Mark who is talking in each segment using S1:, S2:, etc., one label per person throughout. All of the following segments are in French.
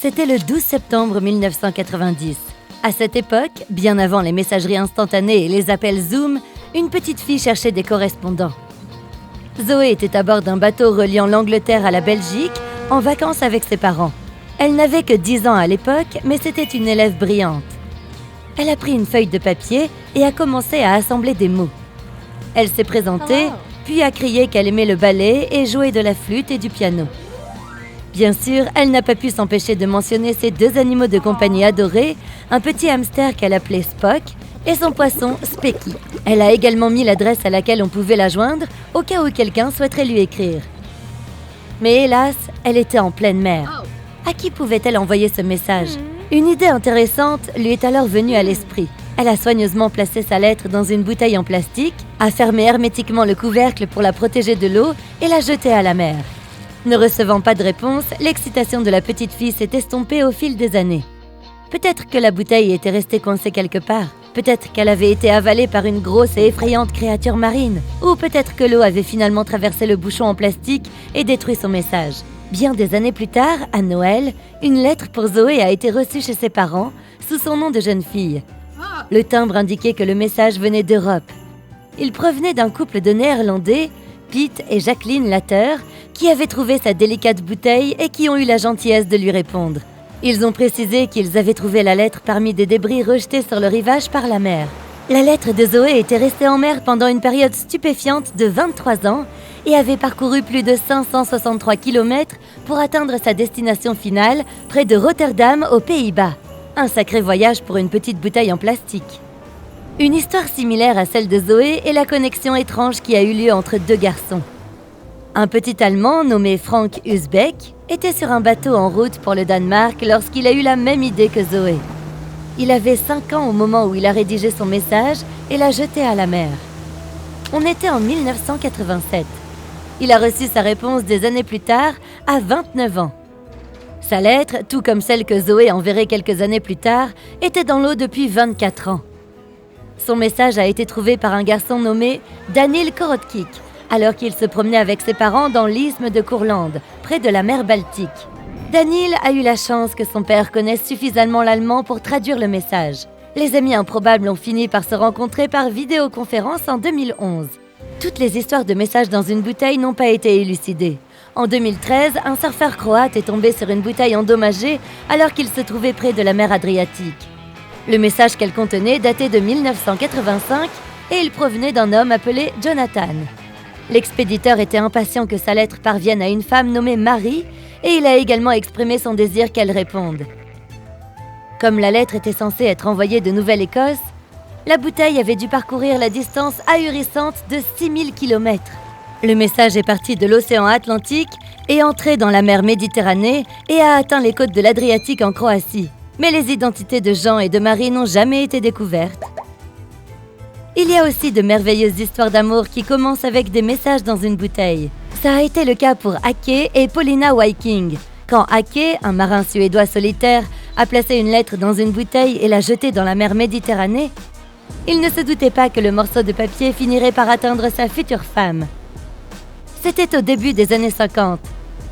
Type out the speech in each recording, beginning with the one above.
S1: C'était le 12 septembre 1990. À cette époque, bien avant les messageries instantanées et les appels Zoom, une petite fille cherchait des correspondants. Zoé était à bord d'un bateau reliant l'Angleterre à la Belgique, en vacances avec ses parents. Elle n'avait que 10 ans à l'époque, mais c'était une élève brillante. Elle a pris une feuille de papier et a commencé à assembler des mots. Elle s'est présentée, puis a crié qu'elle aimait le ballet et jouer de la flûte et du piano. Bien sûr, elle n'a pas pu s'empêcher de mentionner ses 2 animaux de compagnie adorés, un petit hamster qu'elle appelait Spock et son poisson Specky. Elle a également mis l'adresse à laquelle on pouvait la joindre au cas où quelqu'un souhaiterait lui écrire. Mais hélas, elle était en pleine mer. À qui pouvait-elle envoyer ce message? Une idée intéressante lui est alors venue à l'esprit. Elle a soigneusement placé sa lettre dans une bouteille en plastique, a fermé hermétiquement le couvercle pour la protéger de l'eau et l'a jetée à la mer. Ne recevant pas de réponse, l'excitation de la petite fille s'est estompée au fil des années. Peut-être que la bouteille était restée coincée quelque part. Peut-être qu'elle avait été avalée par une grosse et effrayante créature marine. Ou peut-être que l'eau avait finalement traversé le bouchon en plastique et détruit son message. Bien des années plus tard, à Noël, une lettre pour Zoé a été reçue chez ses parents, sous son nom de jeune fille. Le timbre indiquait que le message venait d'Europe. Il provenait d'un couple de Néerlandais, Pete et Jacqueline Latter, qui avaient trouvé sa délicate bouteille et qui ont eu la gentillesse de lui répondre. Ils ont précisé qu'ils avaient trouvé la lettre parmi des débris rejetés sur le rivage par la mer. La lettre de Zoé était restée en mer pendant une période stupéfiante de 23 ans et avait parcouru plus de 563 km pour atteindre sa destination finale, près de Rotterdam, aux Pays-Bas. Un sacré voyage pour une petite bouteille en plastique. Une histoire similaire à celle de Zoé est la connexion étrange qui a eu lieu entre 2 garçons. Un petit Allemand nommé Frank Husbeck était sur un bateau en route pour le Danemark lorsqu'il a eu la même idée que Zoé. Il avait 5 ans au moment où il a rédigé son message et l'a jeté à la mer. On était en 1987. Il a reçu sa réponse des années plus tard, à 29 ans. Sa lettre, tout comme celle que Zoé enverrait quelques années plus tard, était dans l'eau depuis 24 ans. Son message a été trouvé par un garçon nommé Daniel Korotkik, alors qu'il se promenait avec ses parents dans l'isthme de Courland, près de la mer Baltique. Daniel a eu la chance que son père connaisse suffisamment l'allemand pour traduire le message. Les amis improbables ont fini par se rencontrer par vidéoconférence en 2011. Toutes les histoires de messages dans une bouteille n'ont pas été élucidées. En 2013, un surfeur croate est tombé sur une bouteille endommagée alors qu'il se trouvait près de la mer Adriatique. Le message qu'elle contenait datait de 1985 et il provenait d'un homme appelé Jonathan. L'expéditeur était impatient que sa lettre parvienne à une femme nommée Marie et il a également exprimé son désir qu'elle réponde. Comme la lettre était censée être envoyée de Nouvelle-Écosse, la bouteille avait dû parcourir la distance ahurissante de 6000 km. Le message est parti de l'océan Atlantique et entré dans la mer Méditerranée et a atteint les côtes de l'Adriatique en Croatie. Mais les identités de Jean et de Marie n'ont jamais été découvertes. Il y a aussi de merveilleuses histoires d'amour qui commencent avec des messages dans une bouteille. Ça a été le cas pour Ake et Paulina Viking. Quand Ake, un marin suédois solitaire, a placé une lettre dans une bouteille et l'a jetée dans la mer Méditerranée, il ne se doutait pas que le morceau de papier finirait par atteindre sa future femme. C'était au début des années 50.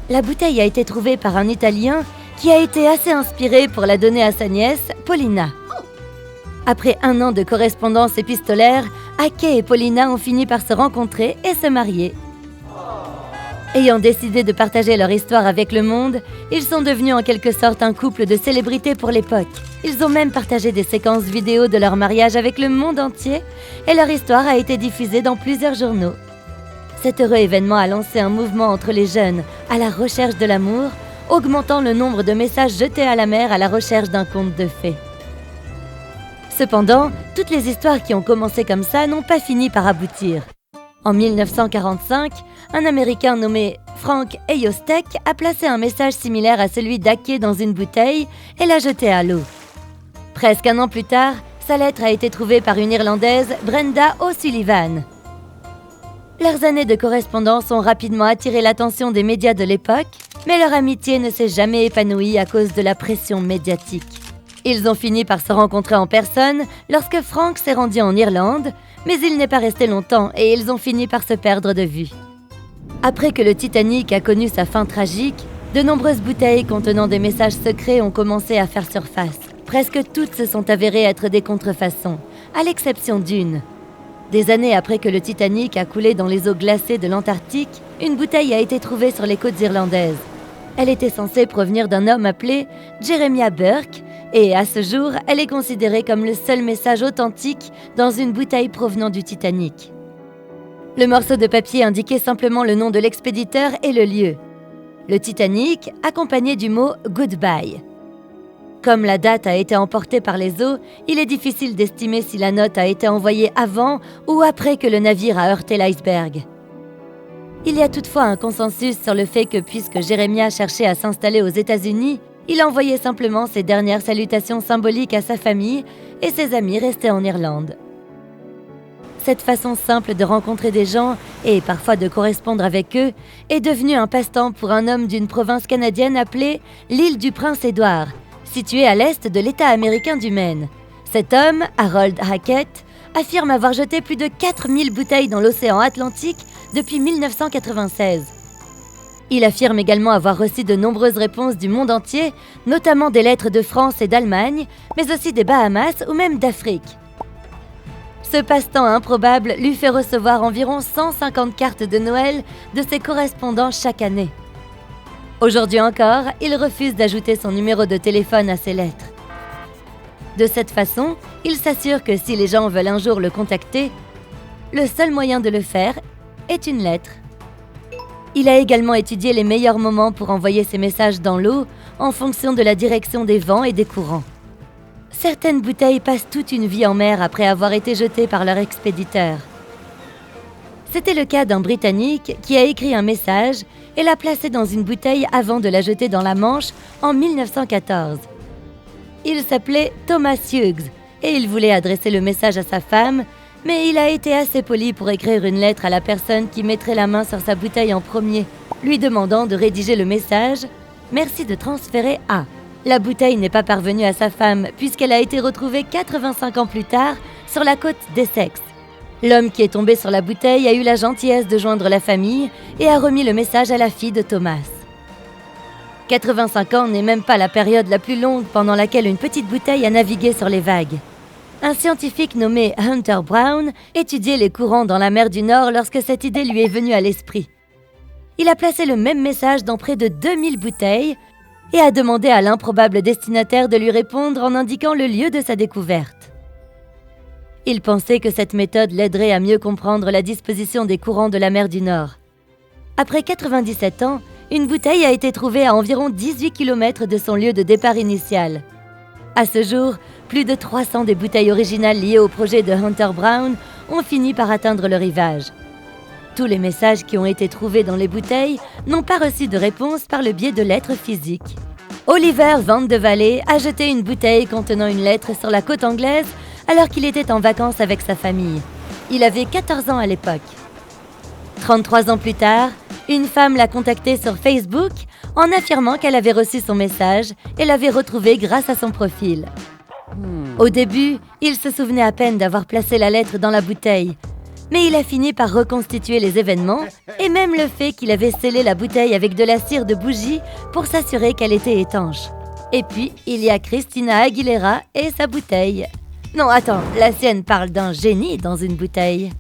S1: La bouteille a été trouvée par un Italien qui a été assez inspiré pour la donner à sa nièce, Paulina. Après 1 an de correspondance épistolaire, Ake et Paulina ont fini par se rencontrer et se marier. Ayant décidé de partager leur histoire avec le monde, ils sont devenus en quelque sorte un couple de célébrités pour l'époque. Ils ont même partagé des séquences vidéo de leur mariage avec le monde entier et leur histoire a été diffusée dans plusieurs journaux. Cet heureux événement a lancé un mouvement entre les jeunes à la recherche de l'amour, augmentant le nombre de messages jetés à la mer à la recherche d'un conte de fées. Cependant, toutes les histoires qui ont commencé comme ça n'ont pas fini par aboutir. En 1945, un Américain nommé Frank Eyostek a placé un message similaire à celui d'Ake dans une bouteille et l'a jeté à l'eau. Presque 1 an plus tard, sa lettre a été trouvée par une Irlandaise, Brenda O'Sullivan. Leurs années de correspondance ont rapidement attiré l'attention des médias de l'époque, mais leur amitié ne s'est jamais épanouie à cause de la pression médiatique. Ils ont fini par se rencontrer en personne lorsque Frank s'est rendu en Irlande, mais il n'est pas resté longtemps et ils ont fini par se perdre de vue. Après que le Titanic a connu sa fin tragique, De nombreuses bouteilles contenant des messages secrets ont commencé à faire surface. Presque toutes se sont avérées être des contrefaçons, à l'exception d'une. Des années après que le Titanic a coulé dans les eaux glacées de l'Antarctique, une bouteille a été trouvée sur les côtes irlandaises. Elle était censée provenir d'un homme appelé Jeremiah Burke, et à ce jour, elle est considérée comme le seul message authentique dans une bouteille provenant du Titanic. Le morceau de papier indiquait simplement le nom de l'expéditeur et le lieu. Le Titanic, accompagné du mot « Goodbye ». Comme la date a été emportée par les eaux, il est difficile d'estimer si la note a été envoyée avant ou après que le navire a heurté l'iceberg. Il y a toutefois un consensus sur le fait que puisque Jeremiah cherchait à s'installer aux États-Unis, il envoyait simplement ses dernières salutations symboliques à sa famille et ses amis restés en Irlande. Cette façon simple de rencontrer des gens et parfois de correspondre avec eux est devenue un passe-temps pour un homme d'une province canadienne appelée l'île du Prince-Édouard, située à l'est de l'État américain du Maine. Cet homme, Harold Hackett, affirme avoir jeté plus de 4000 bouteilles dans l'océan Atlantique depuis 1996. Il affirme également avoir reçu de nombreuses réponses du monde entier, notamment des lettres de France et d'Allemagne, mais aussi des Bahamas ou même d'Afrique. Ce passe-temps improbable lui fait recevoir environ 150 cartes de Noël de ses correspondants chaque année. Aujourd'hui encore, il refuse d'ajouter son numéro de téléphone à ses lettres. De cette façon, il s'assure que si les gens veulent un jour le contacter, le seul moyen de le faire est une lettre. Il a également étudié les meilleurs moments pour envoyer ses messages dans l'eau en fonction de la direction des vents et des courants. Certaines bouteilles passent toute une vie en mer après avoir été jetées par leur expéditeur. C'était le cas d'un Britannique qui a écrit un message et l'a placé dans une bouteille avant de la jeter dans la Manche en 1914. Il s'appelait Thomas Hughes et il voulait adresser le message à sa femme, mais il a été assez poli pour écrire une lettre à la personne qui mettrait la main sur sa bouteille en premier, lui demandant de rédiger le message « Merci de transférer à ». La bouteille n'est pas parvenue à sa femme puisqu'elle a été retrouvée 85 ans plus tard sur la côte d'Essex. L'homme qui est tombé sur la bouteille a eu la gentillesse de joindre la famille et a remis le message à la fille de Thomas. 85 ans n'est même pas la période la plus longue pendant laquelle une petite bouteille a navigué sur les vagues. Un scientifique nommé Hunter Brown étudiait les courants dans la mer du Nord lorsque cette idée lui est venue à l'esprit. Il a placé le même message dans près de 2000 bouteilles et a demandé à l'improbable destinataire de lui répondre en indiquant le lieu de sa découverte. Il pensait que cette méthode l'aiderait à mieux comprendre la disposition des courants de la mer du Nord. Après 97 ans, une bouteille a été trouvée à environ 18 km de son lieu de départ initial. À ce jour, plus de 300 des bouteilles originales liées au projet de Hunter Brown ont fini par atteindre le rivage. Tous les messages qui ont été trouvés dans les bouteilles n'ont pas reçu de réponse par le biais de lettres physiques. Oliver Van de Valley a jeté une bouteille contenant une lettre sur la côte anglaise alors qu'il était en vacances avec sa famille. Il avait 14 ans à l'époque. 33 ans plus tard, une femme l'a contacté sur Facebook en affirmant qu'elle avait reçu son message et l'avait retrouvé grâce à son profil. Au début, il se souvenait à peine d'avoir placé la lettre dans la bouteille, mais il a fini par reconstituer les événements et même le fait qu'il avait scellé la bouteille avec de la cire de bougie pour s'assurer qu'elle était étanche. Et puis, il y a Christina Aguilera et sa bouteille. Non, attends, la sienne parle d'un génie dans une bouteille.